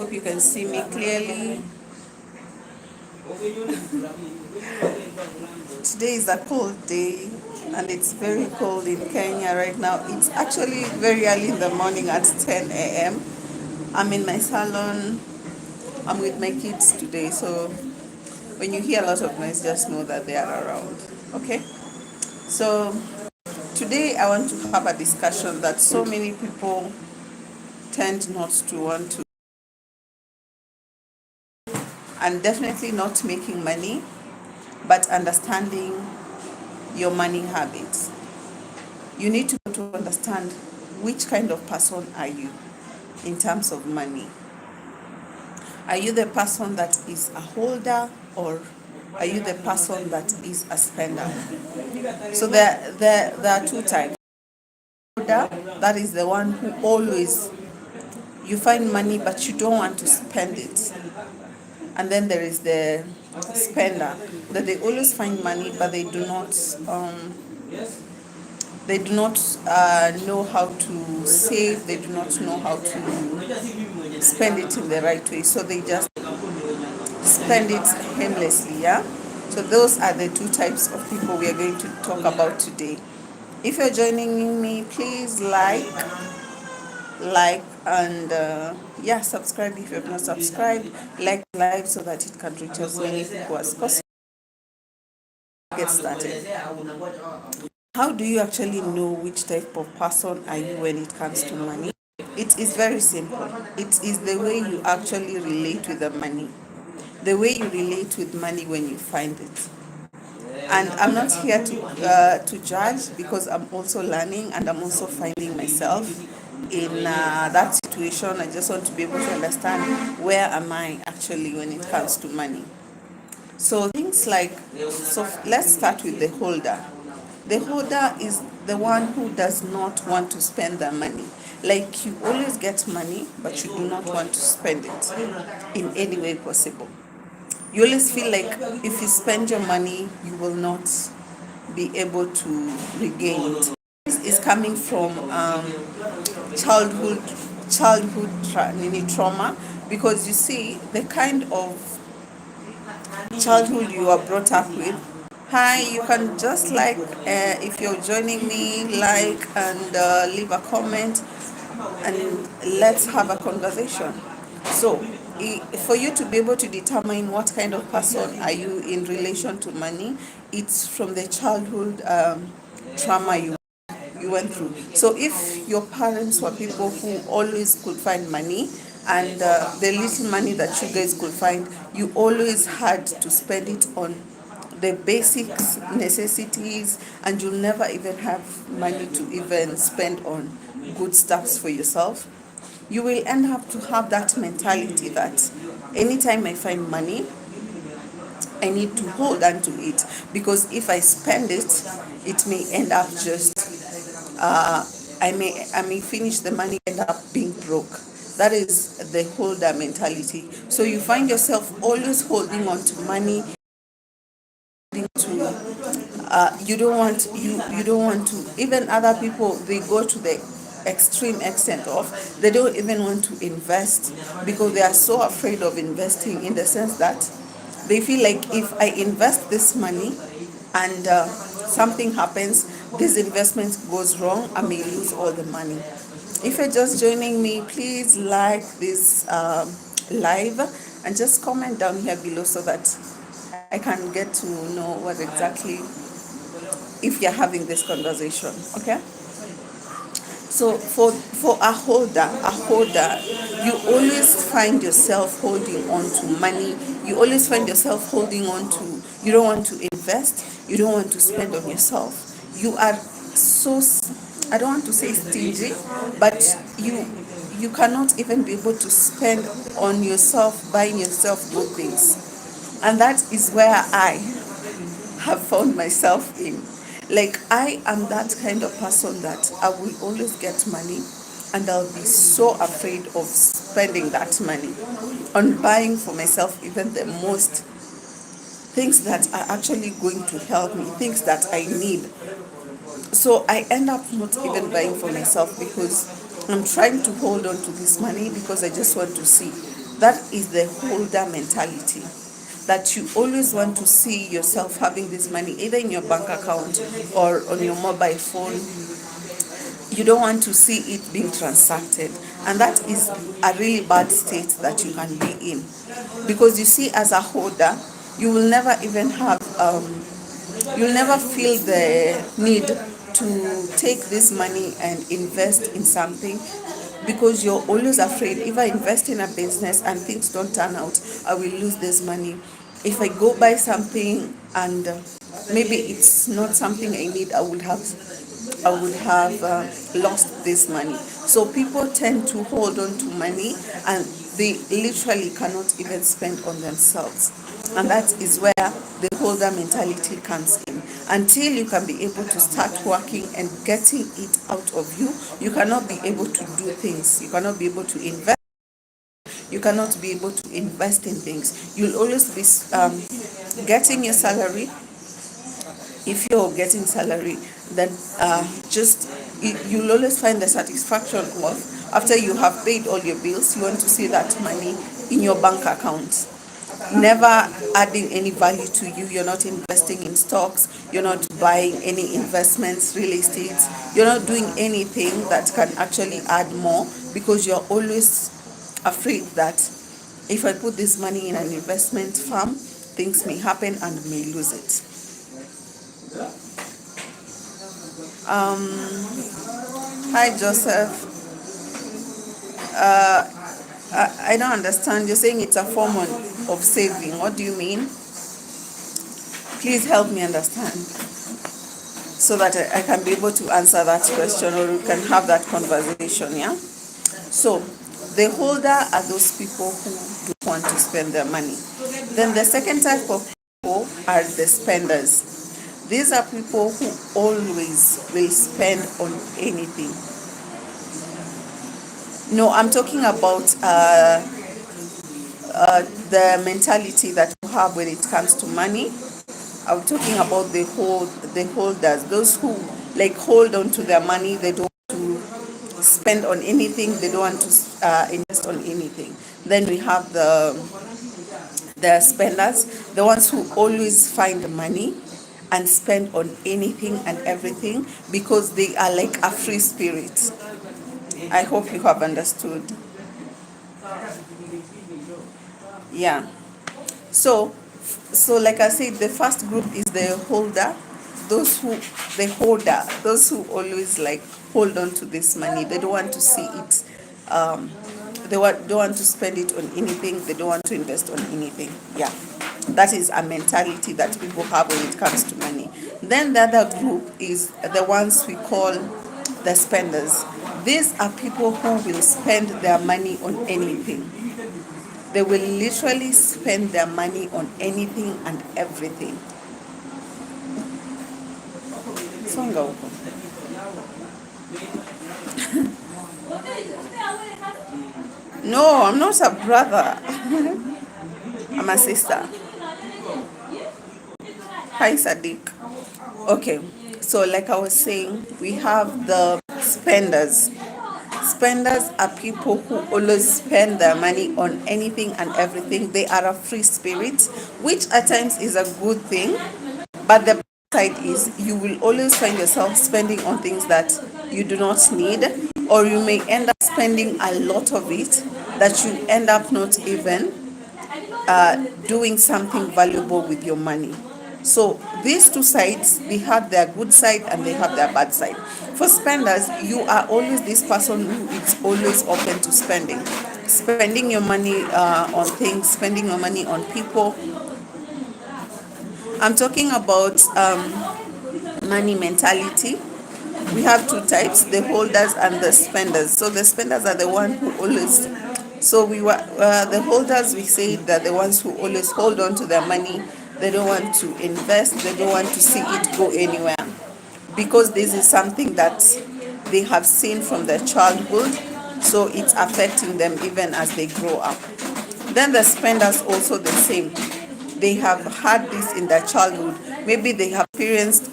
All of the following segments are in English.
Hope you can see me clearly. Today is a cold day and it's very cold in Kenya right now. It's actually very early in the morning at 10 a.m. I'm in my salon. I'm with my kids today, so when you hear a lot of noise, just know that they are around. Okay? So today I want to have a discussion that so many people tend not to want to, and definitely not making money, but understanding your money habits. You need to understand which kind of person are you in terms of money. Are you the person that is a holder, or are you the person that is a spender? So there are two types. Holder, that is the one who always, you find money but you don't want to spend it. And then there is the spender, that they always find money but they do not know how to save. They do not know how to spend it in the right way, so they just spend it aimlessly. Yeah, so those are the two types of people we are going to talk about today. If you're joining me, please like and subscribe if you have not subscribed. Like live so that it can reach as many people as possible. Get started. How do you actually know which type of person are you when it comes to money? It is very simple. It is the way you actually relate with the money, the way you relate with money when you find it. And I'm not here to judge, because I'm also learning and I'm also finding myself in that situation. I just want to be able to understand where am I actually when it comes to money. So things like, so let's start with the holder. The holder is the one who does not want to spend their money. Like, you always get money, but you do not want to spend it in any way possible. You always feel like if you spend your money, you will not be able to regain it. This is coming from childhood trauma, because you see the kind of childhood you are brought up with. Hi, you can just if you're joining me, like and leave a comment and let's have a conversation. So for you to be able to determine what kind of person are you in relation to money, it's from the childhood trauma you went through. So if your parents were people who always could find money, and the little money that you guys could find, you always had to spend it on the basics, necessities, and you'll never even have money to even spend on good stuffs for yourself, you will end up to have that mentality that anytime I find money, I need to hold on to it, because if I spend it, it may end up just I may finish the money, end up being broke. That is the holder mentality. So you find yourself always holding on to money. You don't want to, even other people, they go to the extreme extent of they don't even want to invest, because they are so afraid of investing, in the sense that they feel like if I invest this money and something happens, this investment goes wrong, I may lose all the money. If you're just joining me, please like this live and just comment down here below so that I can get to know what exactly, if you're having this conversation. Okay? So for a holder, you always find yourself holding on to money. You always find yourself holding on to, you don't want to invest, you don't want to spend on yourself. You are so, I don't want to say stingy, but you cannot even be able to spend on yourself, buying yourself good things. And that is where I have found myself in. Like, I am that kind of person that I will always get money, and I'll be so afraid of spending that money on buying for myself even the most things that are actually going to help me, things that I need. So I end up not even buying for myself, because I'm trying to hold on to this money, because I just want to see That is the holder mentality, that you always want to see yourself having this money either in your bank account or on your mobile phone. You don't want to see it being transacted, and that is a really bad state that you can be in, because you see, as a holder, you will never even have you'll never feel the need to take this money and invest in something, because you're always afraid, if I invest in a business and things don't turn out, I will lose this money. If I go buy something and maybe it's not something I need, I would have lost this money. So people tend to hold on to money, and they literally cannot even spend on themselves. And that is where the holder mentality comes in. Until you can be able to start working and getting it out of you, you cannot be able to do things. You cannot be able to invest. You cannot be able to invest in things. You'll always be getting your salary. If you're getting salary, then just you'll always find the satisfaction of, after you have paid all your bills, you want to see that money in your bank account, never adding any value to you. You're not investing in stocks, you're not buying any investments, real estate, you're not doing anything that can actually add more, because you're always afraid that if I put this money in an investment firm, things may happen and may lose it. Hi, Joseph. I don't understand. You're saying it's a form of saving. What do you mean? Please help me understand, so that I can be able to answer that question, or we can have that conversation, yeah? So, the holder are those people who do want to spend their money. Then the second type of people are the spenders. These are people who always will spend on anything. No, I'm talking about the mentality that you have when it comes to money. I'm talking about the holders, those who like hold on to their money. They don't want to spend on anything. They don't want to invest on anything. Then we have the spenders, the ones who always find money and spend on anything and everything, because they are like a free spirit. I hope you have understood. Yeah. So like I said, the first group is the holder, those who always like hold on to this money. They don't want to see it. Don't want to spend it on anything. They don't want to invest on anything. Yeah. That is a mentality that people have when it comes to money. Then the other group is the ones we call the spenders. These are people who will spend their money on anything. They will literally spend their money on anything and everything. Songa huko. No, I'm not a brother. I'm a sister. Hi, Sadiq. Okay, so like I was saying, we have the spenders. Spenders are people who always spend their money on anything and everything. They are a free spirit, which at times is a good thing, but the side is you will always find yourself spending on things that you do not need, or you may end up spending a lot of it that you end up not even doing something valuable with your money. So these two sides, they have their good side and they have their bad side. For spenders, you are always this person who is always open to spending your money on things, spending your money on people. I'm talking about money mentality. We have two types, the holders and the spenders. So the spenders are the one who always, so we were the holders, we say that the ones who always hold on to their money. They don't want to invest, they don't want to see it go anywhere, because this is something that they have seen from their childhood, so it's affecting them even as they grow up. Then the spenders also the same. They have had this in their childhood. Maybe they have experienced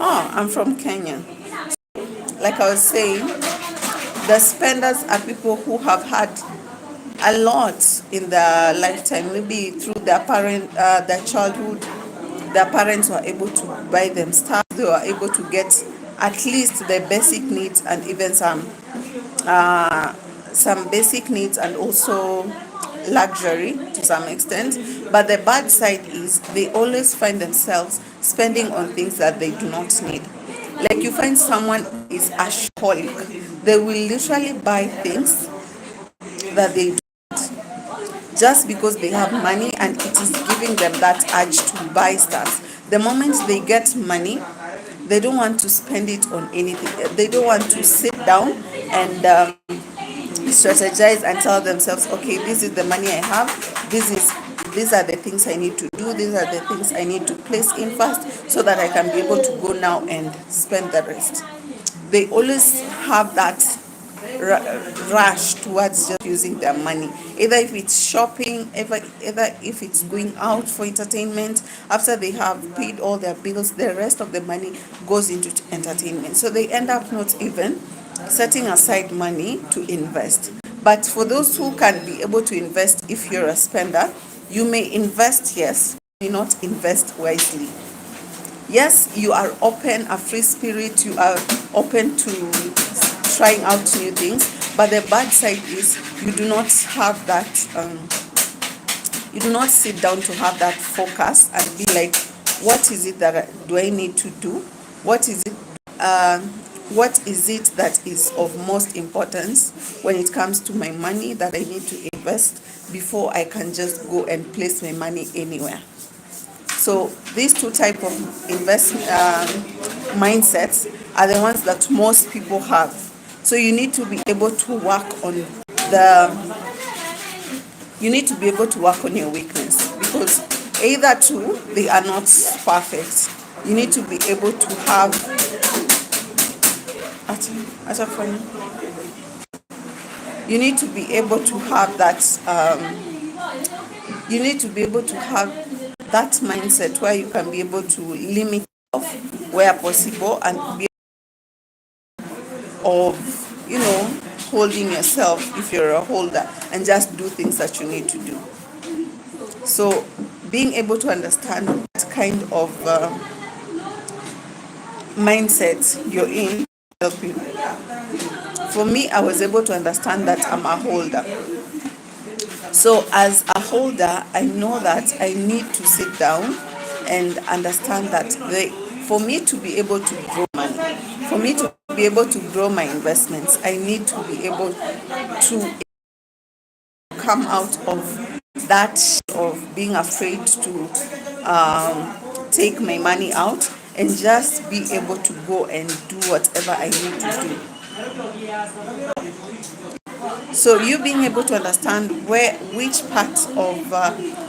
I'm from Kenya. Like I was saying, The spenders are people who have had a lot in their lifetime, maybe through their childhood. Their parents were able to buy them stuff. They were able to get at least the basic needs, and even some basic needs, and also luxury to some extent. But the bad side is they always find themselves spending on things that they do not need. Like, you find someone is a shopaholic. They will literally buy things that they do just because they have money, and it is giving them that urge to buy stuff. The moment they get money, they don't want to spend it on anything. They don't want to sit down and strategize and tell themselves, okay, this is the money I have, these are the things I need to do, these are the things I need to place in first, so that I can be able to go now and spend the rest. They always have that rush towards just using their money, either if it's shopping, either if it's going out for entertainment. After they have paid all their bills, the rest of the money goes into entertainment. So they end up not even setting aside money to invest. But for those who can be able to invest, if you're a spender, you may invest, yes, you may not invest wisely. Yes, you are open, a free spirit, you are open to trying out new things, but the bad side is you do not have that, you do not sit down to have that focus and be like, what is it that do I need to do? What is it that is of most importance when it comes to my money that I need to invest before I can just go and place my money anywhere? So these two type of investment mindsets are the ones that most people have. So you need to be able to work on your weakness, because either two, they are not perfect. You need to be able to have you need to be able to have that you need to be able to have that mindset where you can be able to limit yourself where possible, and be of holding yourself if you're a holder, and just do things that you need to do. So being able to understand what kind of mindset you're in help you. For me, I was able to understand that I'm a holder. So as a holder, I know that I need to sit down and understand that for me to be able to grow money, for me to be able to grow my investments, I need to be able to come out of that of being afraid to take my money out, and just be able to go and do whatever I need to do. So you being able to understand which part of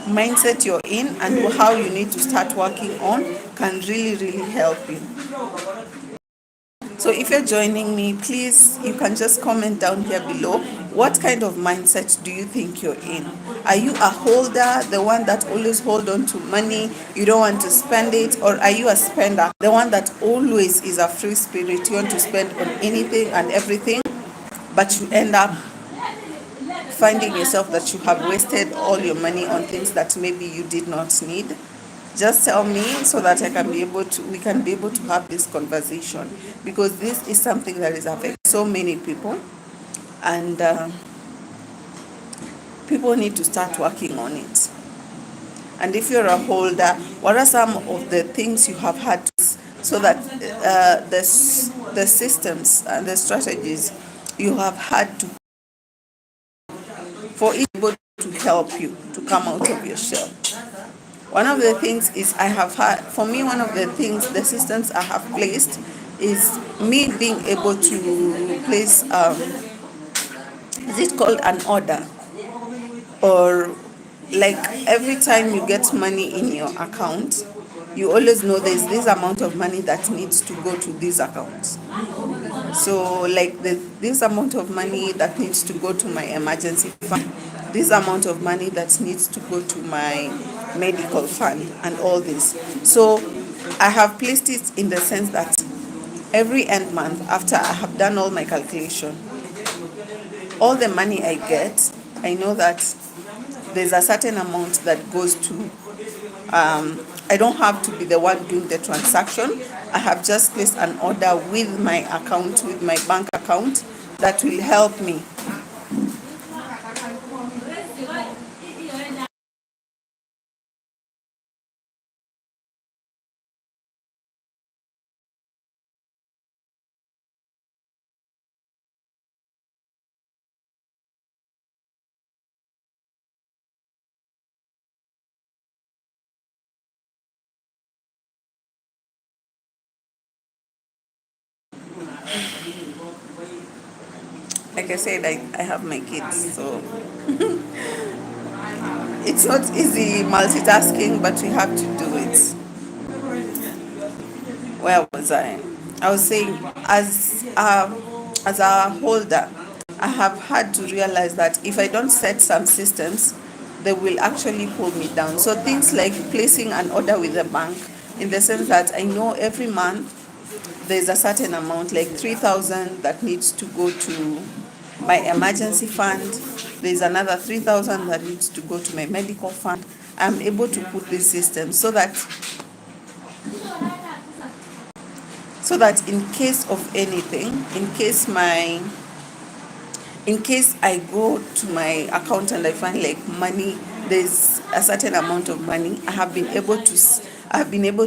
mindset you're in and how you need to start working on can really, really help you. So if you're joining me, please, you can just comment down here below. What kind of mindset do you think you're in? Are you a holder, the one that always hold on to money, you don't want to spend it? Or are you a spender, the one that always is a free spirit, you want to spend on anything and everything, but you end up finding yourself that you have wasted all your money on things that maybe you did not need? Just tell me, so that we can be able to have this conversation, because this is something that is affecting so many people, and people need to start working on it. And if you're a holder, what are some of the things you have had to, so that the systems and the strategies you have had to for it to help you to come out of your shell? One of the things is one of the things, the systems I have placed, is me being able to place, is it called an order? Or like every time you get money in your account, you always know there's this amount of money that needs to go to these accounts. So like this amount of money that needs to go to my emergency fund, this amount of money that needs to go to my medical fund, and all this. So I have placed it in the sense that every end month, after I have done all my calculation, all the money I get, I know that there's a certain amount that goes to, I don't have to be the one doing the transaction. I have just placed an order with my account, with my bank account, that will help me. Like I said, I have my kids, so it's not easy multitasking, but we have to do it. Where was I? I was saying, as a holder, I have had to realize that if I don't set some systems, they will actually pull me down. So things like placing an order with the bank, in the sense that I know every month there's a certain amount, like 3,000, that needs to go to my emergency fund. There's another 3,000 that needs to go to my medical fund. I'm able to put this system so that in case of anything, in case I go to my account and I find like money, there's a certain amount of money, I have been able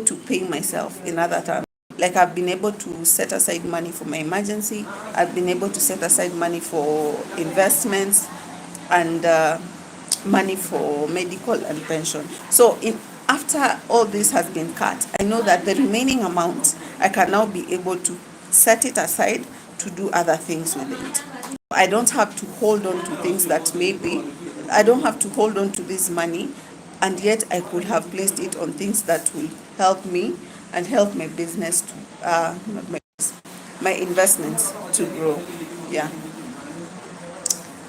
to pay myself in other terms. Like I've been able to set aside money for my emergency. I've been able to set aside money for investments and money for medical and pension. So after all this has been cut, I know that the remaining amount, I can now be able to set it aside to do other things with it. I don't have to hold on to things that maybe, I don't have to hold on to this money, and yet I could have placed it on things that will help me and help my business to, not my investments to grow. Yeah.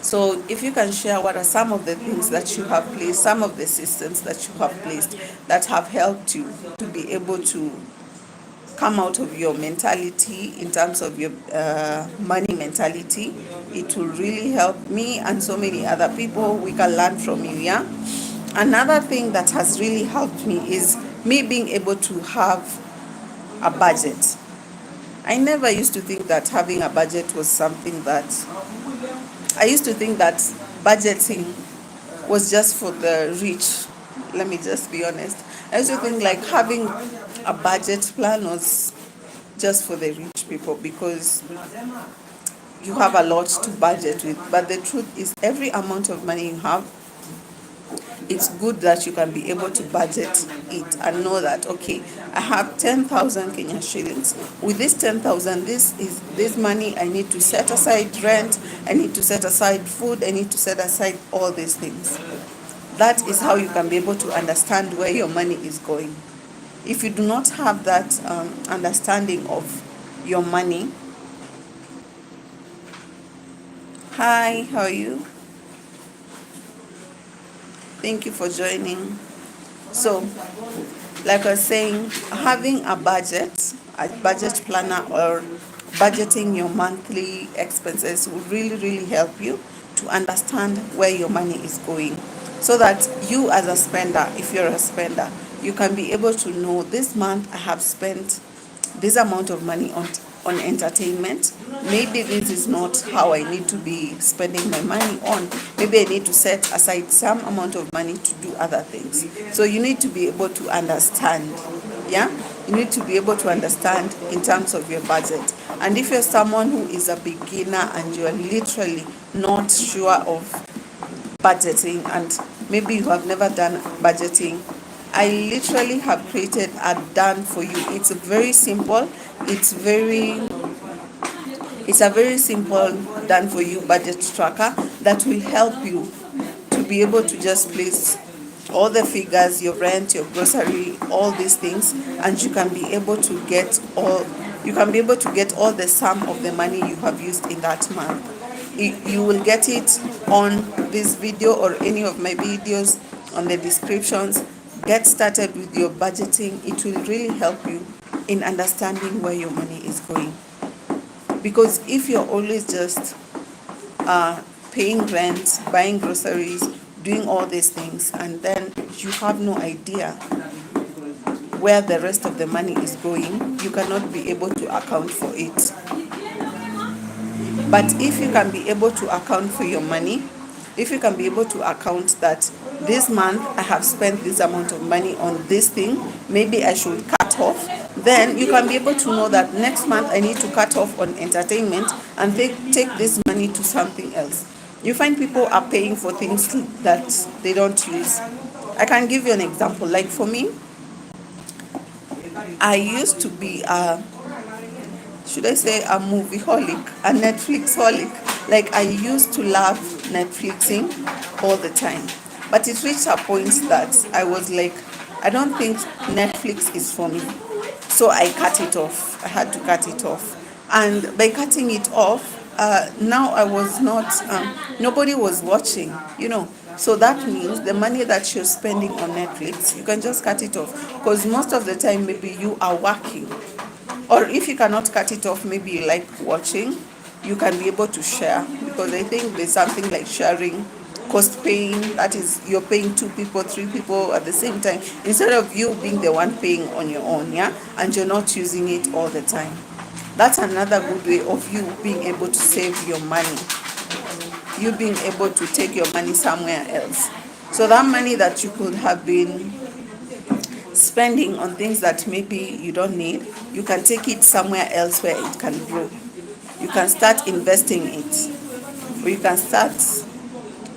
So if you can share what are some of the things that you have placed, some of the systems that you have placed that have helped you to be able to come out of your mentality in terms of your money mentality, it will really help me and so many other people. We can learn from you, yeah? Another thing that has really helped me is me being able to have a budget. I never used to think that having a budget was something that, I used to think that budgeting was just for the rich. Let me just be honest. I used to think like having a budget plan was just for the rich people because you have a lot to budget with. But the truth is, every amount of money you have, it's good that you can be able to budget it and know that, okay, I have 10,000 Kenya shillings. With this 10,000, this money I need to set aside rent, I need to set aside food, I need to set aside all these things. That is how you can be able to understand where your money is going. If you do not have that understanding of your money, hi, how are you? Thank you for joining. So, like I was saying, having a budget planner, or budgeting your monthly expenses will really, really help you to understand where your money is going. So that you as a spender, if you're a spender, you can be able to know this month I have spent this amount of money on entertainment. Maybe this is not how I need to be spending my money on. Maybe I need to set aside some amount of money to do other things. So you need to be able to understand. Yeah? You need to be able to understand in terms of your budget. And if you're someone who is a beginner and you're literally not sure of budgeting, and maybe you have never done budgeting, I literally have created a done for you. It's very simple. It's a very simple done for you budget tracker that will help you to be able to just place all the figures, your rent, your grocery, all these things, and you can be able to get all the sum of the money you have used in that month. You will get it on this video or any of my videos, on the descriptions. Get started with your budgeting. It will really help you in understanding where your money is going. Because if you're always just paying rent, buying groceries, doing all these things, and then you have no idea where the rest of the money is going. You cannot be able to account for it. But if you can be able to account for your money, if you can be able to account that this month I have spent this amount of money on this thing, maybe I should cut off, then you can be able to know that next month I need to cut off on entertainment and take this money to something else. You find people are paying for things that they don't use. I can give you an example. Like for me, I used to be should I say a movie holic, a Netflix holic. Like I used to love Netflixing all the time. But it reached a point that I was like, I don't think Netflix is for me. So I cut it off. I had to cut it off. And by cutting it off, now I was not, nobody was watching, you know. So that means the money that you're spending on Netflix, you can just cut it off. Because most of the time, maybe you are working. Or if you cannot cut it off, maybe you like watching, you can be able to share. Because I think there's something like sharing, cost paying, that is, you're paying 2 people, 3 people at the same time, instead of you being the one paying on your own, yeah? And you're not using it all the time. That's another good way of you being able to save your money. You being able to take your money somewhere else. So that money that you could have been spending on things that maybe you don't need, you can take it somewhere else where it can grow. You can start investing it, or you can start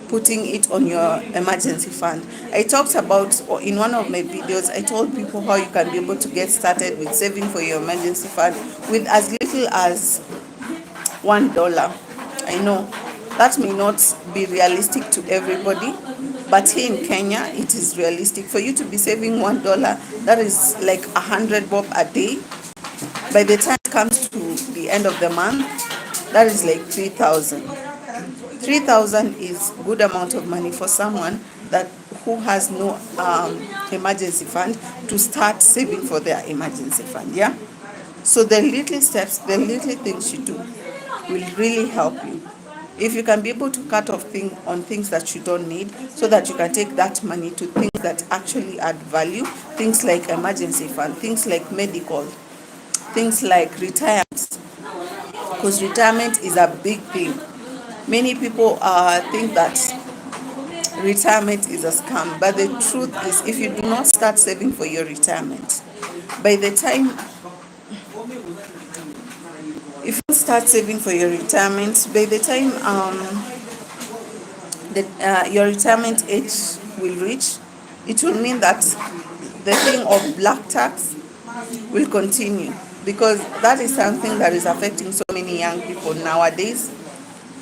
putting it on your emergency fund. I talked about, or in one of my videos, I told people how you can be able to get started with saving for your emergency fund with as little as $1. I know that may not be realistic to everybody, but here in Kenya, it is realistic. For you to be saving $1, that is like 100 bob a day. By the time it comes to the end of the month, that is like 3,000. 3,000 is good amount of money for someone who has no emergency fund to start saving for their emergency fund, yeah? So the little steps, the little things you do will really help you. If you can be able to cut off on things that you don't need, so that you can take that money to things that actually add value, things like emergency fund, things like medical, things like retirement, because retirement is a big thing. Many people think that retirement is a scam, but the truth is, if you do not start saving for your retirement, by the time if you start saving for your retirement, by the time your retirement age will reach, it will mean that the thing of black tax will continue, because that is something that is affecting so many young people nowadays.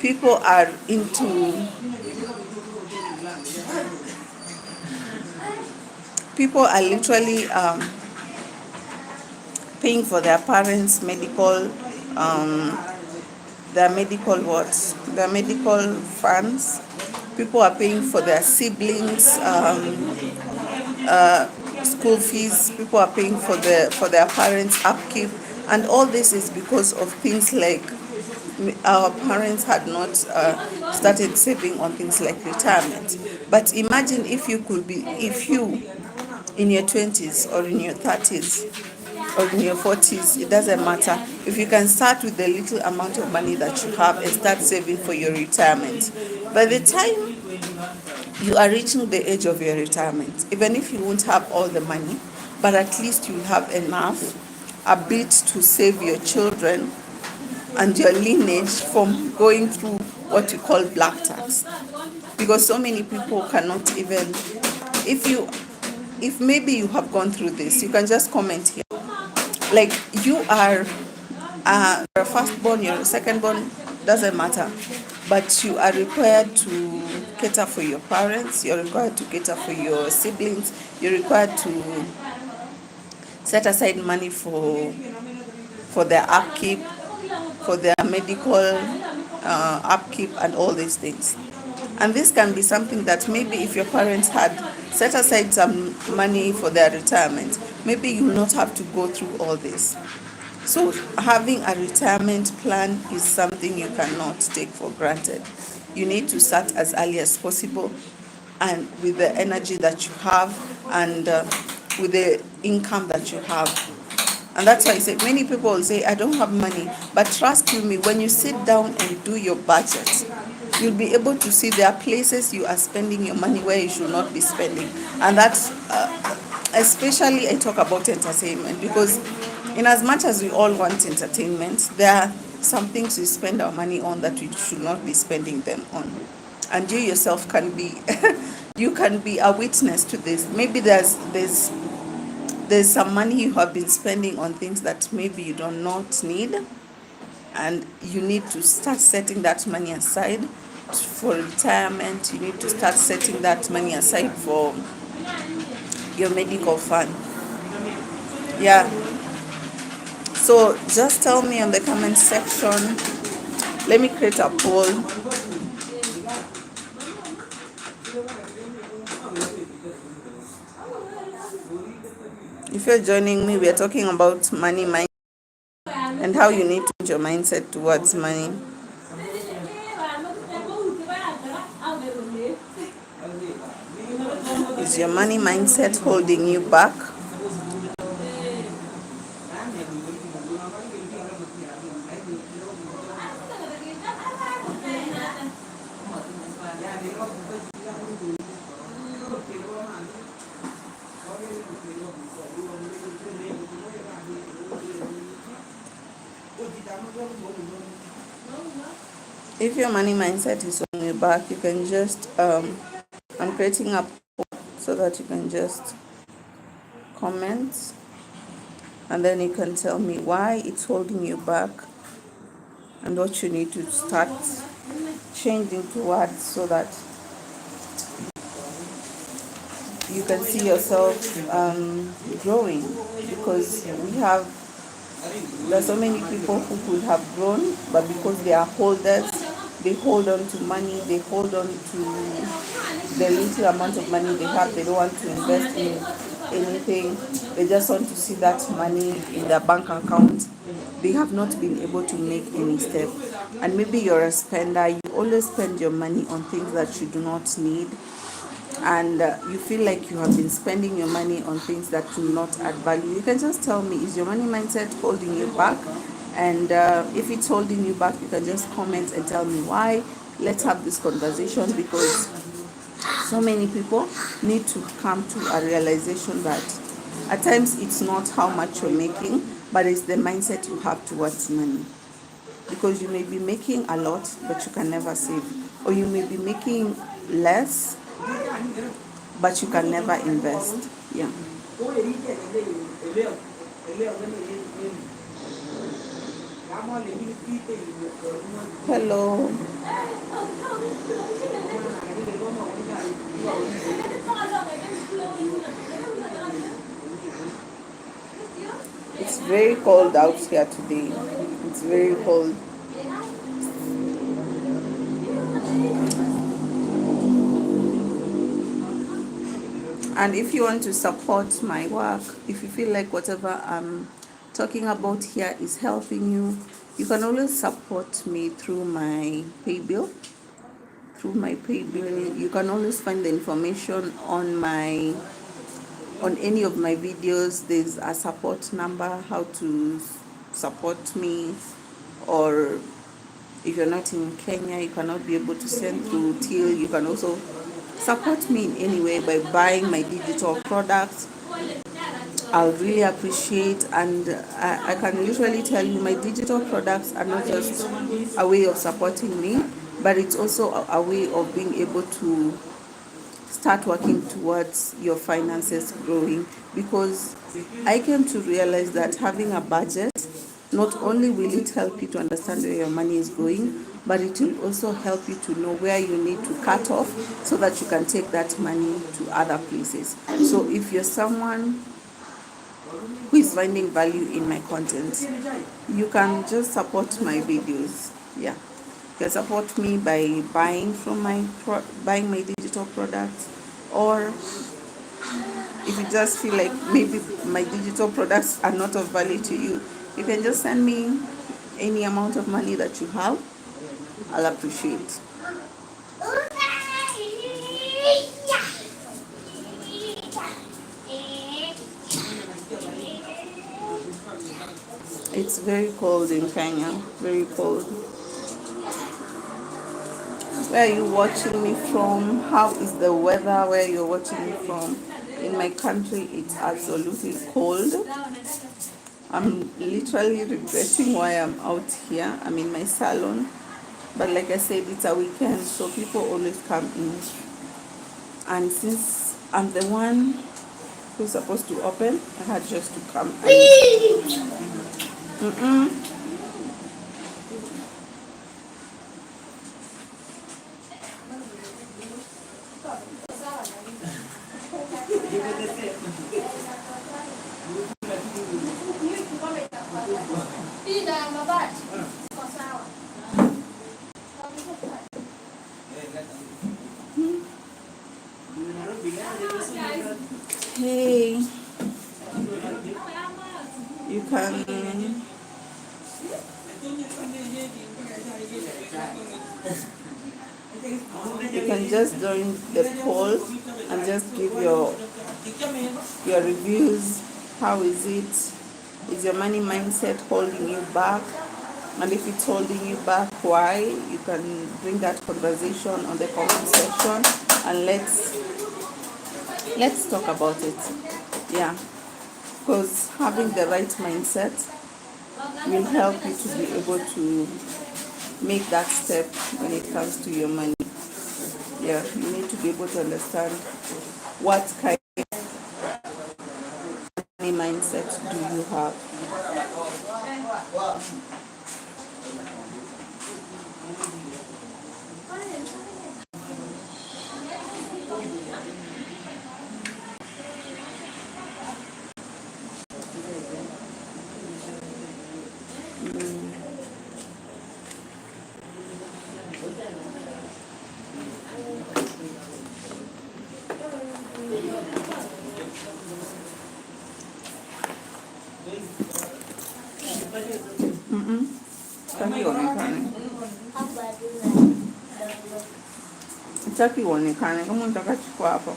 People are literally paying for their parents' medical, their medical funds. People are paying for their siblings' school fees. People are paying for their parents' upkeep, and all this is because of things like our parents had not started saving on things like retirement. But imagine if you in your 20s or in your 30s or in your 40s, it doesn't matter. If you can start with the little amount of money that you have and start saving for your retirement, by the time you are reaching the age of your retirement, even if you won't have all the money, but at least you have enough, a bit to save your children and your lineage from going through what you call black tax. Because so many people cannot even, if maybe you have gone through this, you can just comment here. Like you are a firstborn, you're a secondborn, doesn't matter. But you are required to cater for your parents, you're required to cater for your siblings, you're required to set aside money for their upkeep, for their medical upkeep and all these things. And this can be something that maybe if your parents had set aside some money for their retirement, maybe you will not have to go through all this. So having a retirement plan is something you cannot take for granted. You need to start as early as possible, and with the energy that you have, and with the income that you have. And that's why I say many people will say, I don't have money. But trust you me, when you sit down and do your budget, you'll be able to see there are places you are spending your money where you should not be spending. And that's especially I talk about entertainment, because in as much as we all want entertainment, there are some things we spend our money on that we should not be spending them on. And you yourself can be you can be a witness to this. Maybe there's some money you have been spending on things that maybe you do not need, and you need to start setting that money aside for retirement. You need to start setting that money aside for your medical fund. Yeah. So just tell me on the comment section. Let me create a poll. If you're joining me, we are talking about money mindset and how you need to change your mindset towards money. Is your money mindset holding you back? If your money mindset is holding you back, you can just I'm creating a poll so that you can just comment, and then you can tell me why it's holding you back and what you need to start changing towards, so that you can see yourself growing. Because there are so many people who could have grown, but because they are holders, they hold on to money, they hold on to the little amount of money they have. They don't want to invest in anything. They just want to see that money in their bank account. They have not been able to make any step. And maybe you're a spender. You always spend your money on things that you do not need, and you feel like you have been spending your money on things that do not add value. You can just tell me, is your money mindset holding you back? And if it's holding you back, you can just comment and tell me why. Let's have this conversation, because so many people need to come to a realization that at times it's not how much you're making, but it's the mindset you have towards money. Because you may be making a lot, but you can never save. Or you may be making less, but you can never invest. Yeah. Hello. It's very cold out here today. It's very cold. And if you want to support my work, if you feel like whatever I'm talking about here is helping you, you can always support me through my pay bill. You can always find the information on any of my videos. There's a support number, how to support me. Or if you're not in Kenya, you cannot be able to send through till. You can also support me in any way by buying my digital products. I'll really appreciate, and I can usually tell you my digital products are not just a way of supporting me, but it's also a way of being able to start working towards your finances growing. Because I came to realize that having a budget, not only will it help you to understand where your money is going, but it will also help you to know where you need to cut off so that you can take that money to other places. So if you're someone who is finding value in my content, you can just support my videos. Yeah. You can support me by buying my digital products, or if you just feel like maybe my digital products are not of value to you, You can just send me any amount of money that you have. I'll appreciate. It's very cold in Kenya. Very cold. Where are you watching me from? How is the weather where you're watching me from? In my country, it's absolutely cold. I'm literally regretting why I'm out here. I'm in my salon. But like I said, it's a weekend, so people always come in. And since I'm the one who's supposed to open, I had just to come. Hey, you can just join the poll and just give your reviews. How is it? Is your money mindset holding you back? And if it's holding you back, why? You can bring that conversation on the comment section, and let's talk about it. Yeah, because having the right mindset will help you to be able to make that step when it comes to your money. Yeah, you need to be able to understand what kind of money mindset do you have. Sitaki uonekane. Sitaki uonekane. Kama unataka chukua hapo.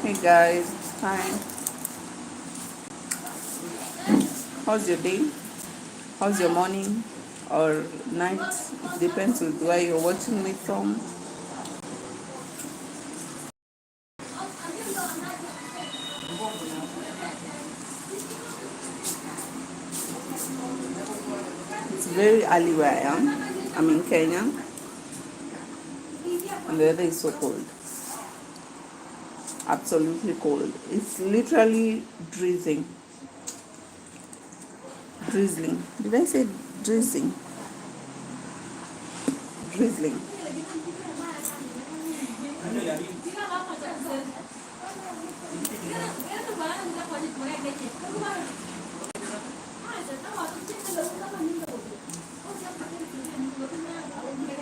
Hey guys, hi. How's your day? How's your morning or night? It depends on where you're watching me from. It's very early where I am. I'm in Kenya, and the weather is so cold. Absolutely cold. It's literally drizzling. Drizzling. Did I say drizzling? Drizzling.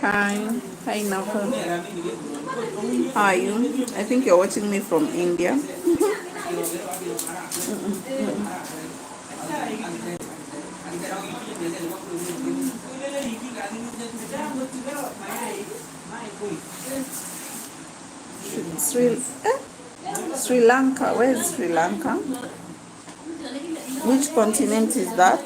Hi. Hi, Nafa. How are you? I think you're watching me from India. Sri Lanka. Where is Sri Lanka? Which continent is that?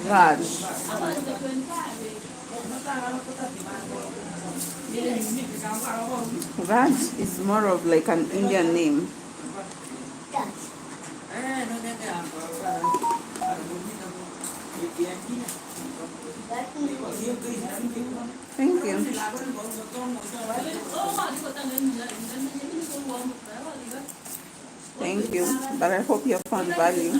Raj. Raj is more of like an Indian name. Thank you. Thank you. But I hope you found value.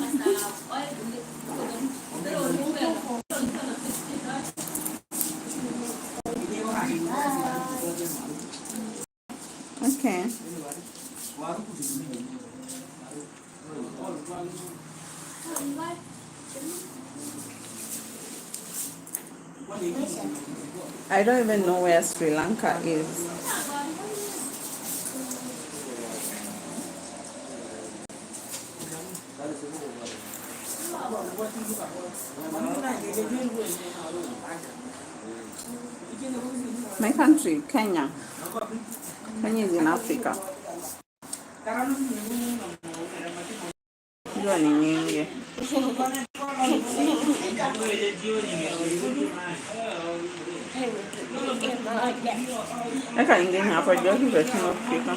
Okay. I don't even know where Sri Lanka is. My country, Kenya. Kenya is in Africa. Hiyo ni nyingi. Eka ingine hapa jua hivyo tunafika.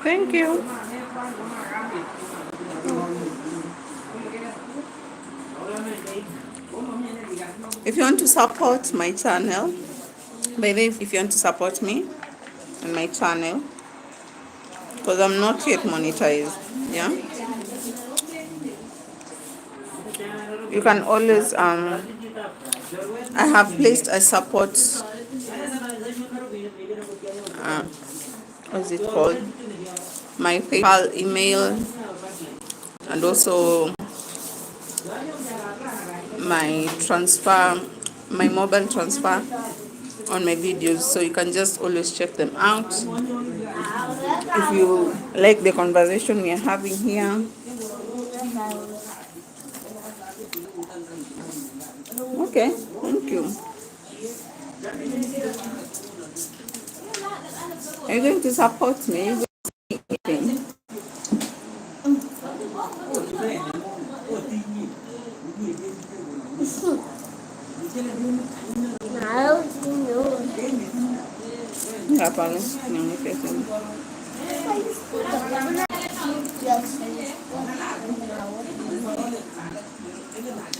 Thank you. If you want to support my channel, by the way, if you want to support me and my channel, because I'm not yet monetized, yeah, you can always I have placed a support what's it called, my PayPal email, and also my transfer, my mobile transfer on my videos, so you can just always check them out if you like the conversation we are having here. Okay, thank you. Are you going to support me? Are you going to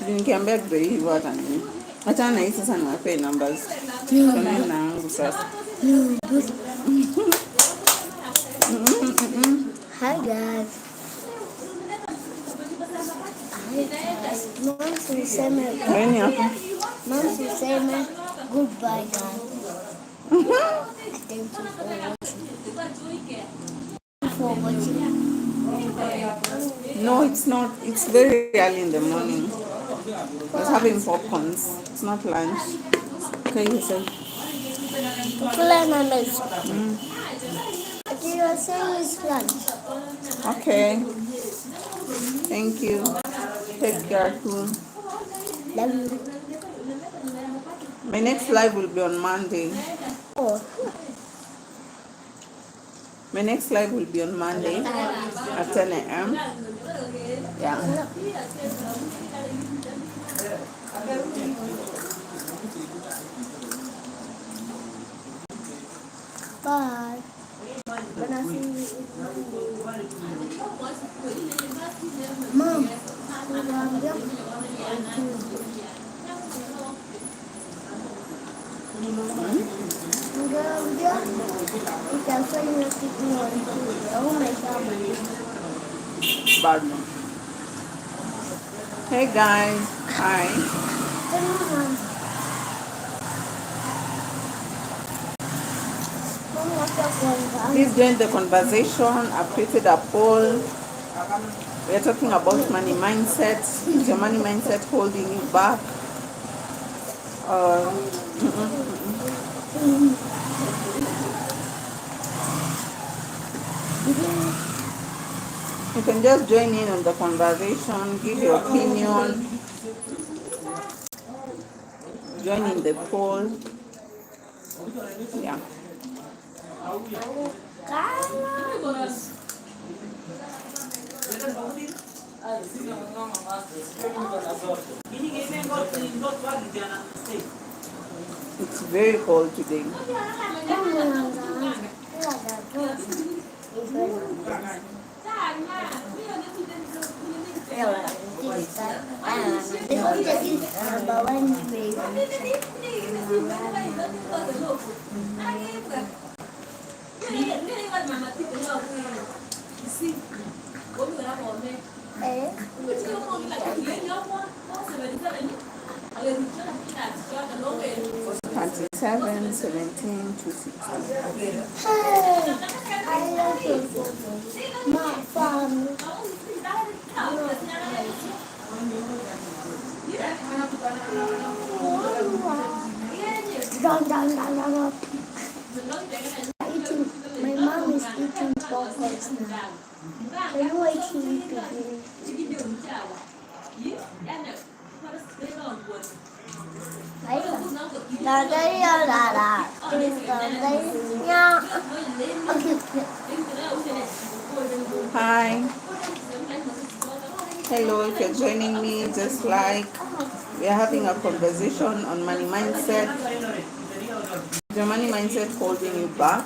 nikiambia kitu hivyo hata nini. Acha na hii sasa niwape numbers. Tunaenda nangu sasa. Hi guys. Mom tuseme goodbye guys. Thank you for watching. No, it's not. It's very early in the morning. I was having popcorns. It's not lunch. Okay, you say. You are saying it's lunch. Okay. Thank you. Take care too. Love you. My next live will be on Monday. Oh. My next live will be on Monday at 10 a.m. Yeah. Bye. Mom. Hey guys, hi. Please join the conversation. I've created a poll. We are talking about money mindset. Is your money mindset holding you back? You can just join in on the conversation, give your opinion, join in the poll. Yeah. It's very cold today. 97, 17, 260. Hey, I love you. My family. Dun, dun, dun, dun, dun. Eating, my mom is eating chocolates now. I know why she eating. Là đây là đây nha. Hi. Hello, if you're joining me, just like we are having a conversation on money mindset. Is your money mindset holding you back?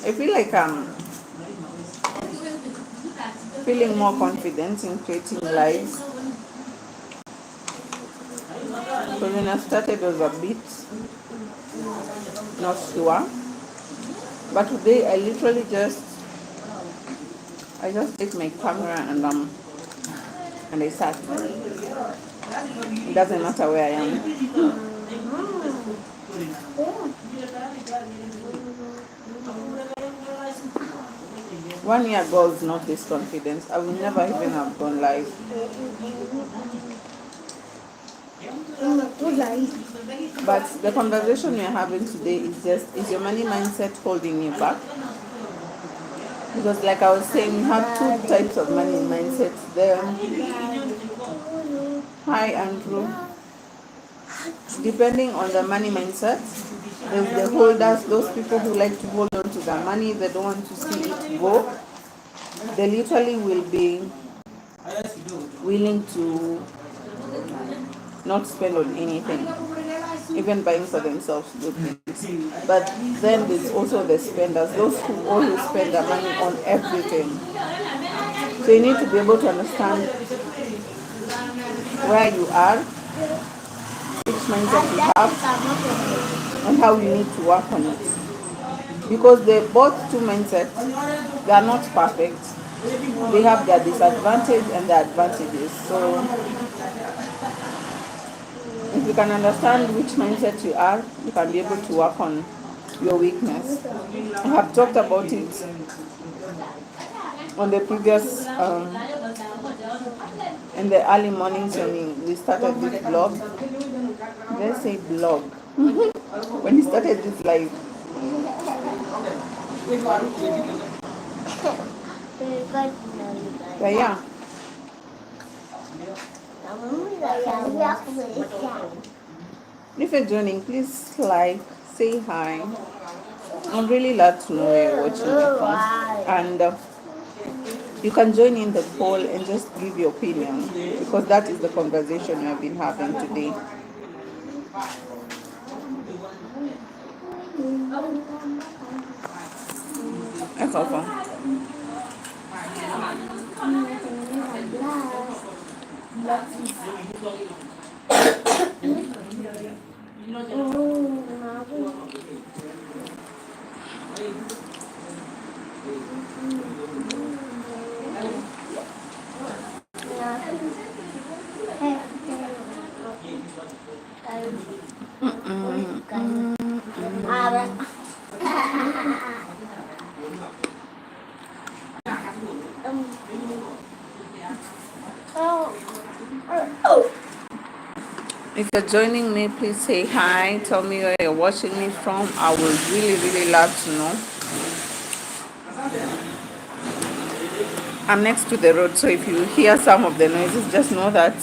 I feel like I'm feeling more confident in creating lives. Because when I started, I was a bit not sure. But today, I literally just take my camera and I start. It doesn't matter where I am. 1 year ago, I was not this confident. I would never even have gone live. But the conversation we're having today is your money mindset holding you back? Because like I was saying, we have two types of money mindset there. Hi, Andrew. Depending on the money mindset, there's the holders, those people who like to hold on to their money, they don't want to see it go. They literally will be willing to not spend on anything, even buying for themselves good things. But then there's also the spenders, those who always spend their money on everything. So you need to be able to understand where you are, which mindset you have, and how you need to work on it. Because they both two mindsets, they are not perfect. They have their disadvantages and their advantages. So if you can understand which mindset you are, you can be able to work on your weakness. I have talked about it on the previous, in the early mornings when we started this blog. Let's say blog. When we started this live. But yeah. If you're joining, please like, say hi. I'd really love to know where you're watching me from. And you can join in the poll and just give your opinion, because that is the conversation we have been having today. If you're joining me, please say hi. Tell me where you're watching me from. I would really, really love to know. I'm next to the road, so if you hear some of the noises, just know that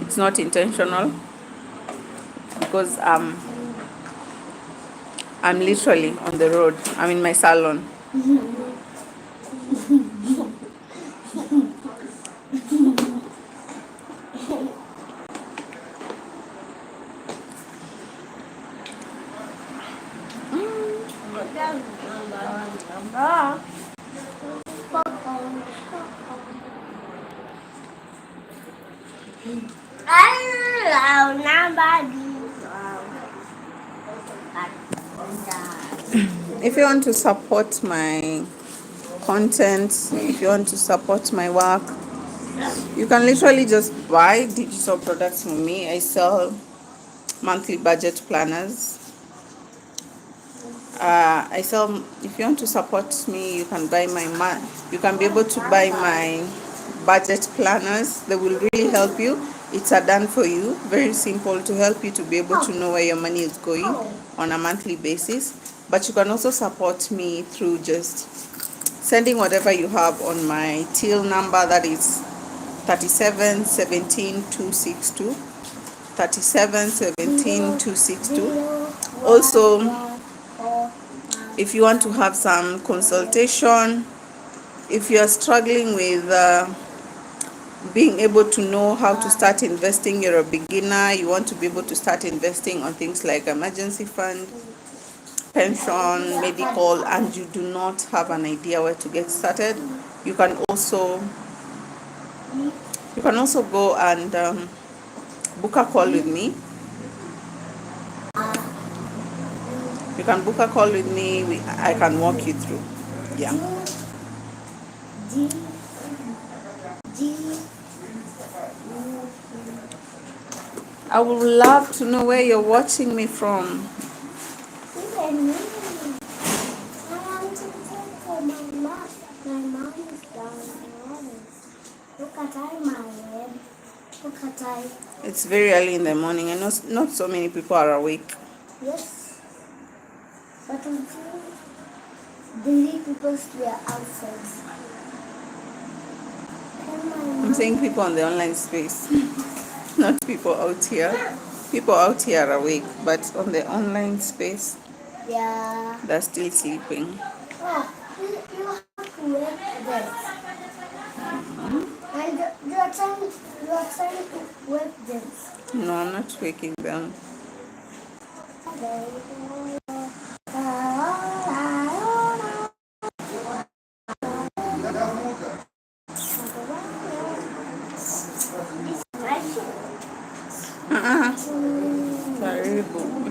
it's not intentional, because I'm literally on the road. I'm in my salon. If you want to support my content, if you want to support my work, You can literally just buy digital products from me. I sell monthly budget planners. I sell. If you want to support me, you can buy you can be able to buy my budget planners. They will really help you. It's a done for you, very simple, to help you to be able to know where your money is going on a monthly basis. But you can also support me through just sending whatever you have on my till number, that is 37 17 262. 37 17 262. Also, if you want to have some consultation, if you are struggling with being able to know how to start investing, you're a beginner, you want to be able to start investing on things like emergency fund, pension, medical, and you do not have an idea where to get started, you can also go and book a call with me. You can book a call with me. I can walk you through. Yeah. I would love to know where you're watching me from. Even me. I want to take for my mom. My mom is down. Look at my head. Look at I. It's very early in the morning. I know not so many people are awake. Yes. But until the people were outside. I'm saying people on the online space, not people out here. People out here are awake, but on the online space, yeah, they're still sleeping. Oh, you have to wake them. And you're trying to wake them. No, I'm not waking them.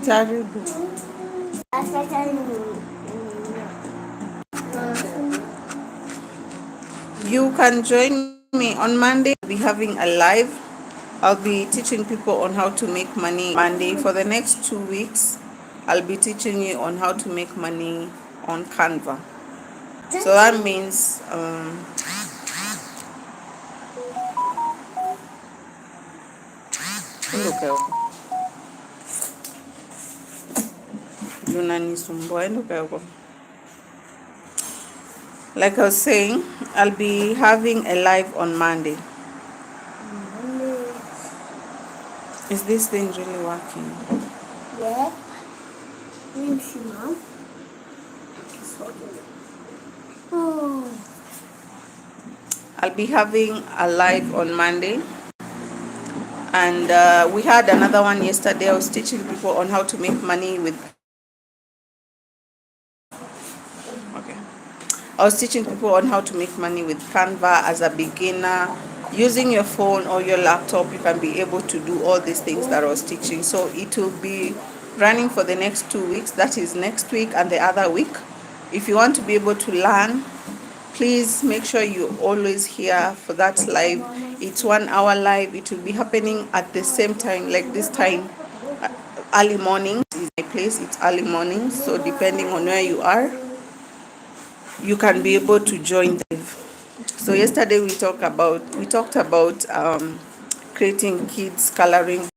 Terrible. Terrible. You can join me on Monday. I'll be having a live. I'll be teaching people on how to make money Monday. For the next 2 weeks, I'll be teaching you on how to make money on Canva. So that means like I was saying, I'll be having a live on Monday. Is this thing really working? Yeah. Thanks, Mom. Oh. I'll be having a live on Monday. And we had another one yesterday. I was teaching people on how to make money with... Okay. I was teaching people on how to make money with Canva as a beginner. Using your phone or your laptop, you can be able to do all these things that I was teaching. So it will be running for the next 2 weeks. That is next week and the other week. If you want to be able to learn, please make sure you always here for that live. It's 1 hour live. It will be happening at the same time, like this time, early morning is my place. It's early morning, so depending on where you are, you can be able to join them. So yesterday we talked about creating kids coloring.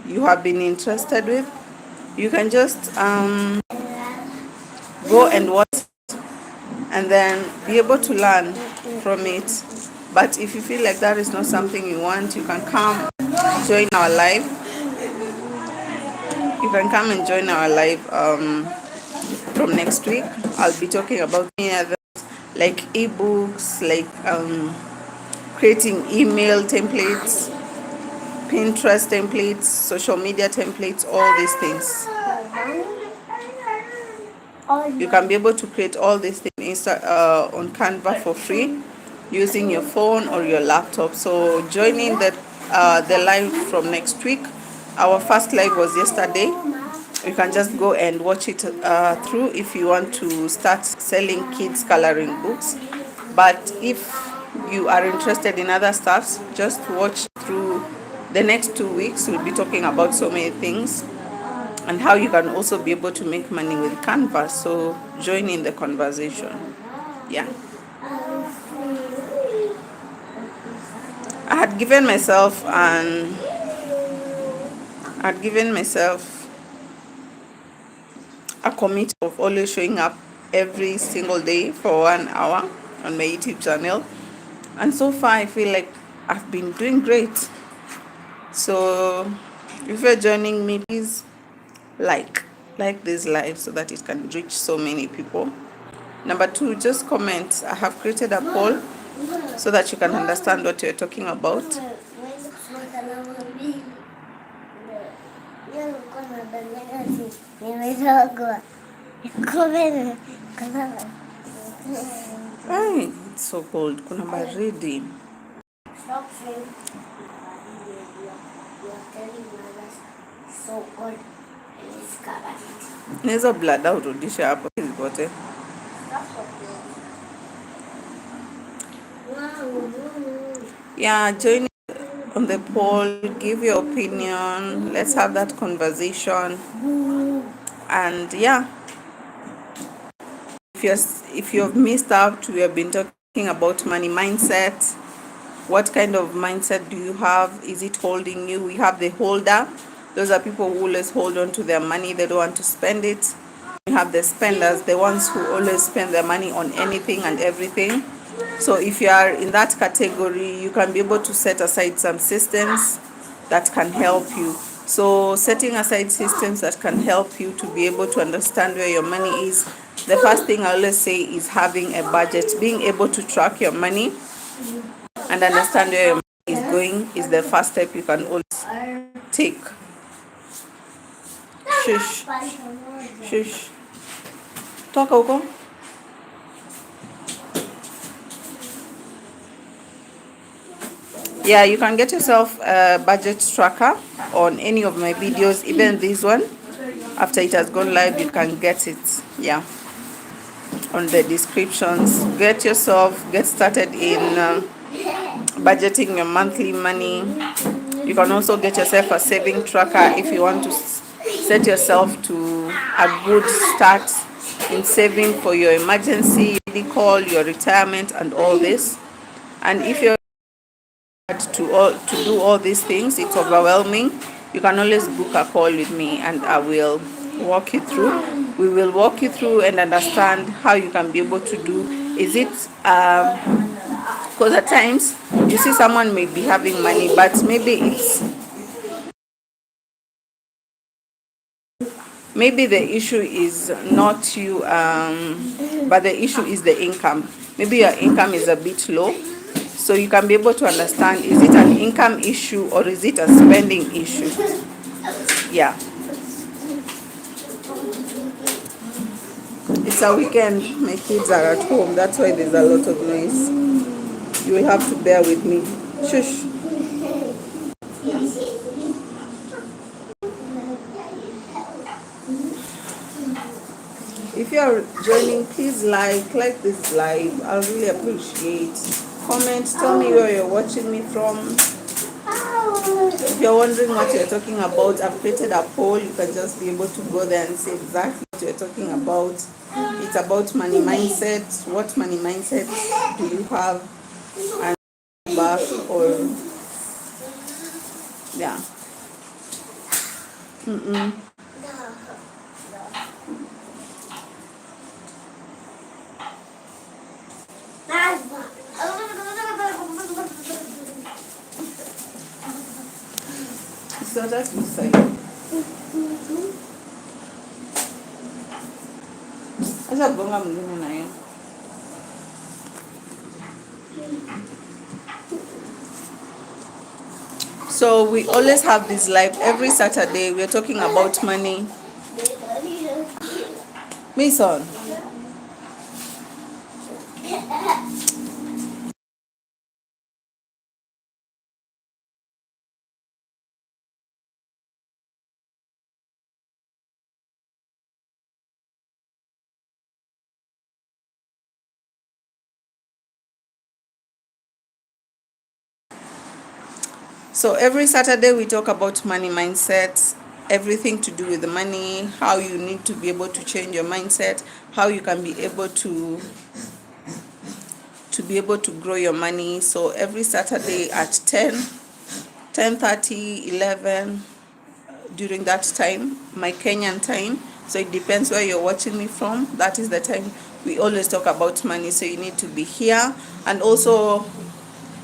You have been interested with, you can just go and watch and then be able to learn from it. But if you feel like that is not something you want, you can come join our live. You can come and join our live from next week. I'll be talking about many other, like ebooks, like creating email templates, Pinterest templates, social media templates, all these things. You can be able to create all these things on Canva for free using your phone or your laptop. So joining the live from next week. Our first live was yesterday. You can just go and watch it through if you want to start selling kids coloring books. But if you are interested in other stuffs, just watch through the next 2 weeks. We'll be talking about so many things and how you can also be able to make money with Canva. So join in the conversation. Yeah. I had given myself a commit of always showing up every single day for 1 hour on my YouTube channel. And so far I feel like I've been doing great. So if you're joining me, please like this live so that it can reach so many people. Number 2, just comment. I have created a poll so that you can understand what you're talking about. Ay, it's so cold. Kuna baridi. Stop saying you're telling others so cold and it's covered. Naweza blada urudishe hapo zote. Yeah, join on the poll, give your opinion, let's have that conversation. And yeah, if you've missed out, we have been talking about money mindset. What kind of mindset do you have? Is it holding you? We have the holder. Those are people who always hold on to their money. They don't want to spend it. We have the spenders, the ones who always spend their money on anything and everything. So if you are in that category, you can be able to set aside some systems that can help you. So setting aside systems that can help you to be able to understand where your money is. The first thing I always say is having a budget. Being able to track your money and understand where your money is going is the first step you can always take. Shush. Shush. Toka huko. Yeah, you can get yourself a budget tracker on any of my videos, even this one. After it has gone live, you can get it. Yeah, on the descriptions. Get started in budgeting your monthly money. You can also get yourself a saving tracker if you want to set yourself to a good start in saving for your emergency, medical, your retirement, and all this. And if you're to do all these things, it's overwhelming, you can always book a call with me and I will walk you through. We will walk you through and understand how you can be able to do. Is it because at times you see someone may be having money, but maybe the issue is not you, but the issue is the income. Maybe your income is a bit low, so you can be able to understand, is it an income issue or is it a spending issue? Yeah, it's a weekend, my kids are at home, that's why there's a lot of noise. You will have to bear with me. Shush. If you are joining, please like this live. I'll really appreciate. Comment, tell me where you're watching me from. If you're wondering what you're talking about, I've created a poll. You can just be able to go there and say exactly what you're talking about. It's about money mindset. What money mindset do you have? And back or yeah. So that's beside. Acha gonga mwingine na yeye. So we always have this live every Saturday. We're talking about money. Mason. So every Saturday we talk about money mindset, everything to do with the money, how you need to be able to change your mindset, how you can be able to grow your money. So every Saturday at 10:30, 11, during that time, my Kenyan time. So it depends where you're watching me from. That is the time we always talk about money. So you need to be here. And also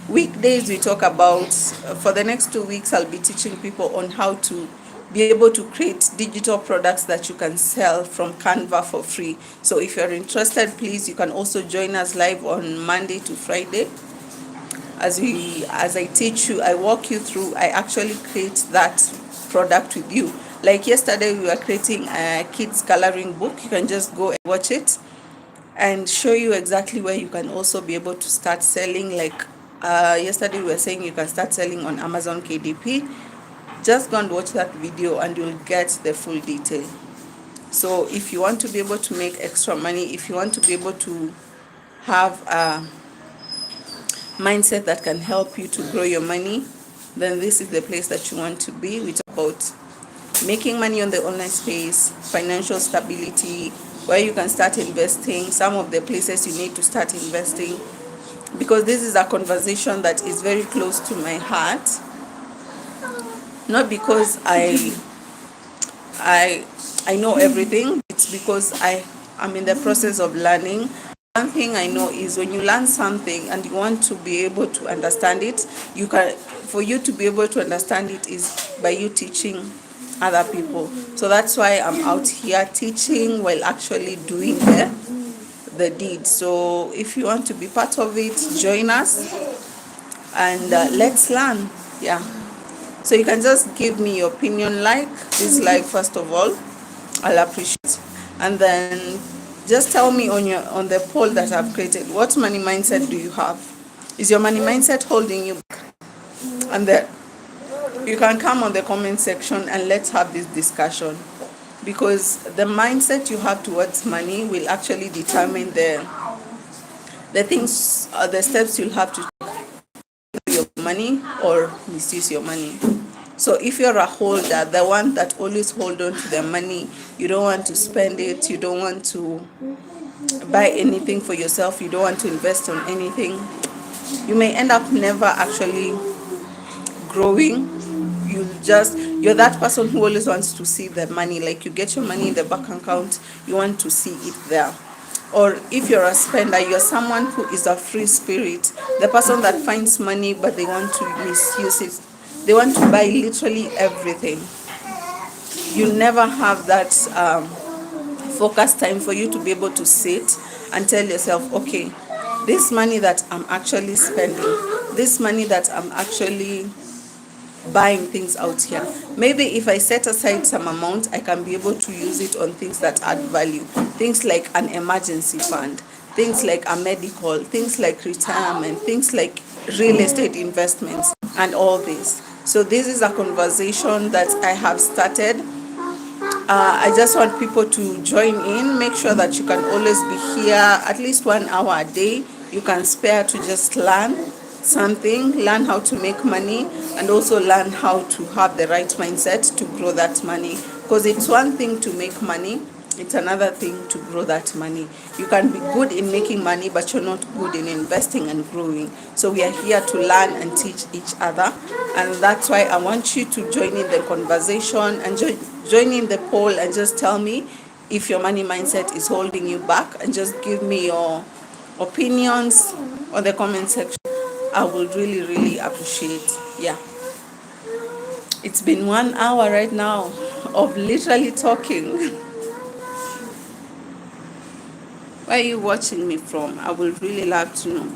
weekdays we talk about, for the next 2 weeks, I'll be teaching people on how to be able to create digital products that you can sell from Canva for free. So if you're interested, please, you can also join us live on Monday to Friday. As I teach you, I walk you through, I actually create that product with you. Like yesterday, we were creating a kids coloring book. You can just go and watch it and show you exactly where you can also be able to start selling. Like yesterday, we were saying you can start selling on Amazon KDP. Just go and watch that video and you'll get the full detail. So if you want to be able to make extra money, if you want to be able to have a mindset that can help you to grow your money, then this is the place that you want to be. We talk about making money on the online space, financial stability, where you can start investing, some of the places you need to start investing, because this is a conversation that is very close to my heart. Not because I know everything, it's because I'm in the process of learning. One thing I know is when you learn something and you want to be able to understand it, for you to be able to understand it is by you teaching other people. So that's why I'm out here teaching while actually doing the deed. So if you want to be part of it, join us and let's learn. Yeah. So you can just give me your opinion, like, dislike, first of all. I'll appreciate. And then just tell me on the poll that I've created, what money mindset do you have? Is your money mindset holding you back? And then you can come on the comment section and let's have this discussion, because the mindset you have towards money will actually determine the things, the steps you'll have to take your money or misuse your money. So if you're a holder, the one that always hold on to the money, you don't want to spend it, you don't want to buy anything for yourself, you don't want to invest on anything, you may end up never actually growing. You're that person who always wants to see the money, like you get your money in the bank account, you want to see it there. Or if you're a spender, you're someone who is a free spirit, the person that finds money but they want to misuse it. They want to buy literally everything. You never have that focus time for you to be able to sit and tell yourself, okay, this money that I'm actually spending, this money that I'm actually buying things out here, maybe if I set aside some amount, I can be able to use it on things that add value, things like an emergency fund, things like a medical, things like retirement, things like real estate investments, and all this. So this is a conversation that I have started. I just want people to join in. Make sure that you can always be here at least 1 hour a day. You can spare to just learn something, learn how to make money, and also learn how to have the right mindset to grow that money. Because it's one thing to make money, it's another thing to grow that money. You can be good in making money, but you're not good in investing and growing. So we are here to learn and teach each other. And that's why I want you to join in the conversation and join in the poll and just tell me if your money mindset is holding you back, and just give me your opinions on the comment section. I will really, really appreciate. Yeah. It's been 1 hour right now of literally talking. Where are you watching me from? I would really love to know.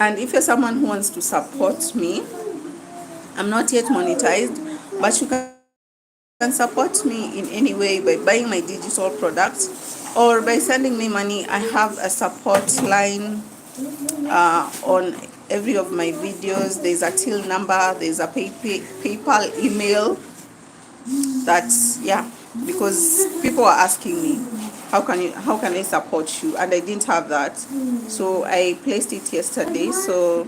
And if you're someone who wants to support me, I'm not yet monetized, but you can support me in any way by buying my digital products or by sending me money. I have a support line on every of my videos. There's a till number, there's a PayPal email. That's, yeah, because people are asking me how can I support you, and I didn't have that, so I placed it yesterday. So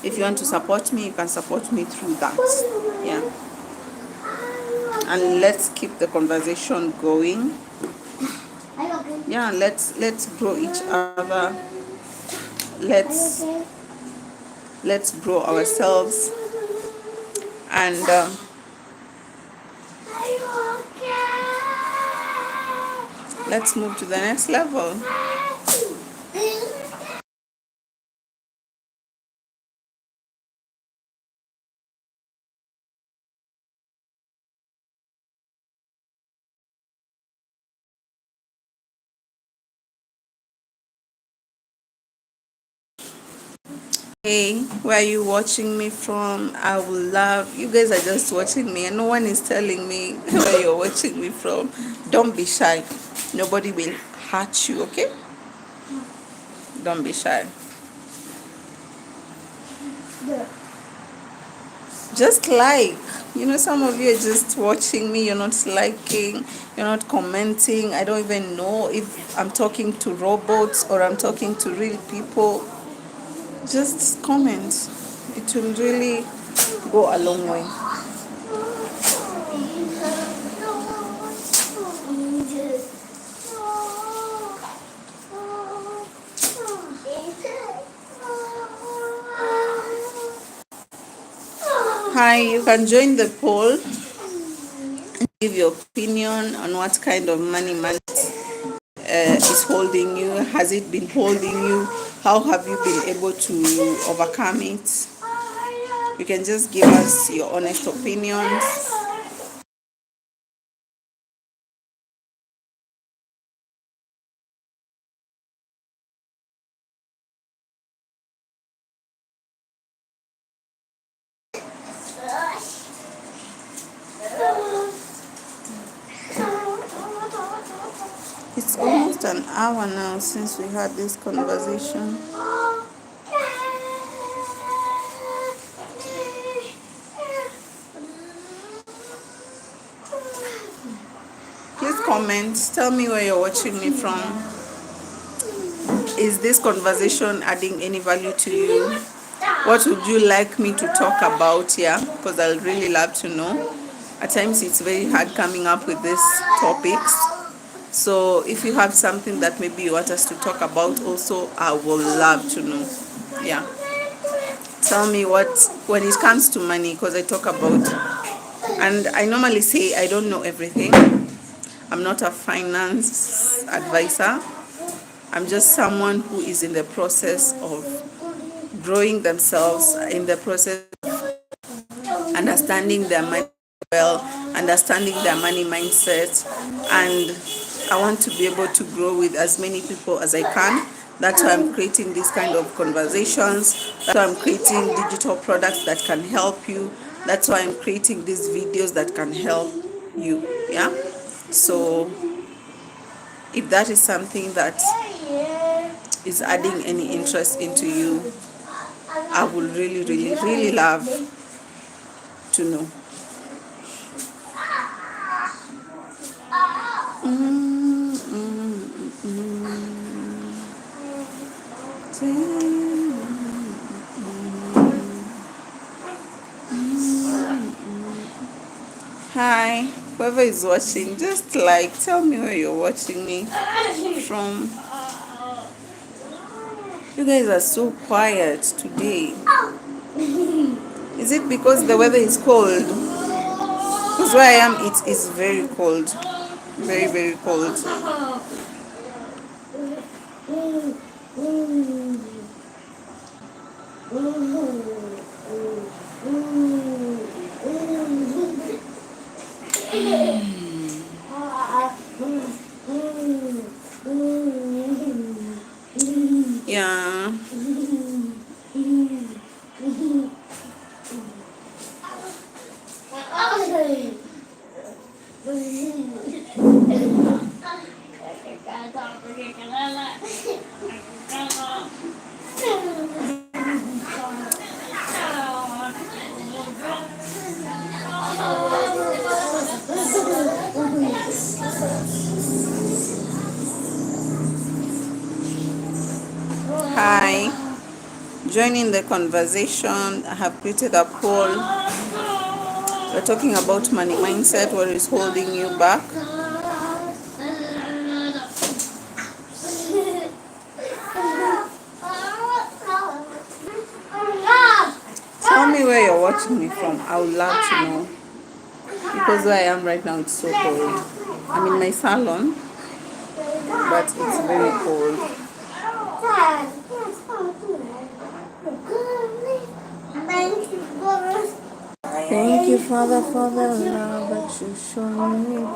if you want to support me, you can support me through that. Yeah, and let's keep the conversation going. Yeah, let's grow each other. Let's grow ourselves, and let's move to the next level. Hey, where are you watching me from? I will love, you guys are just watching me and no one is telling me where you're watching me from. Don't be shy. Nobody will hurt you, okay? Don't be shy. Just like, some of you are just watching me, you're not liking, you're not commenting. I don't even know if I'm talking to robots or I'm talking to real people. Just comment. It will really go a long way. Hi, you can join the poll and give your opinion on what kind of money is holding you. Has it been holding you? How have you been able to overcome it? You can just give us your honest opinions. It's almost an hour now since we had this conversation. Please comment. Tell me where you're watching me from. Is this conversation adding any value to you? What would you like me to talk about here? Because I'll really love to know. At times it's very hard coming up with these topics. So if you have something that maybe you want us to talk about also, I would love to know. Yeah. Tell me when it comes to money, because I talk about, and I normally say I don't know everything. I'm not a finance advisor. I'm just someone who is in the process of growing themselves, in the process of understanding their money well, understanding their money mindset, and I want to be able to grow with as many people as I can. That's why I'm creating these kind of conversations. That's why I'm creating digital products that can help you. That's why I'm creating these videos that can help you. Yeah. So if that is something that is adding any interest into you, I would really, really, really love to know. Hi, whoever is watching, just like tell me where you're watching me from. You guys are so quiet today. Is it because the weather is cold? Because where I am, it is very cold. Very, very cold. Yeah. hi. Join in the conversation. I have created a poll. We're talking about money mindset. What is holding you back? Tell me where you're watching me from. I would love to know. Because where I am right now, it's so cold. I'm in my salon, but it's very cold. Thank you, Father, for the love that you show me.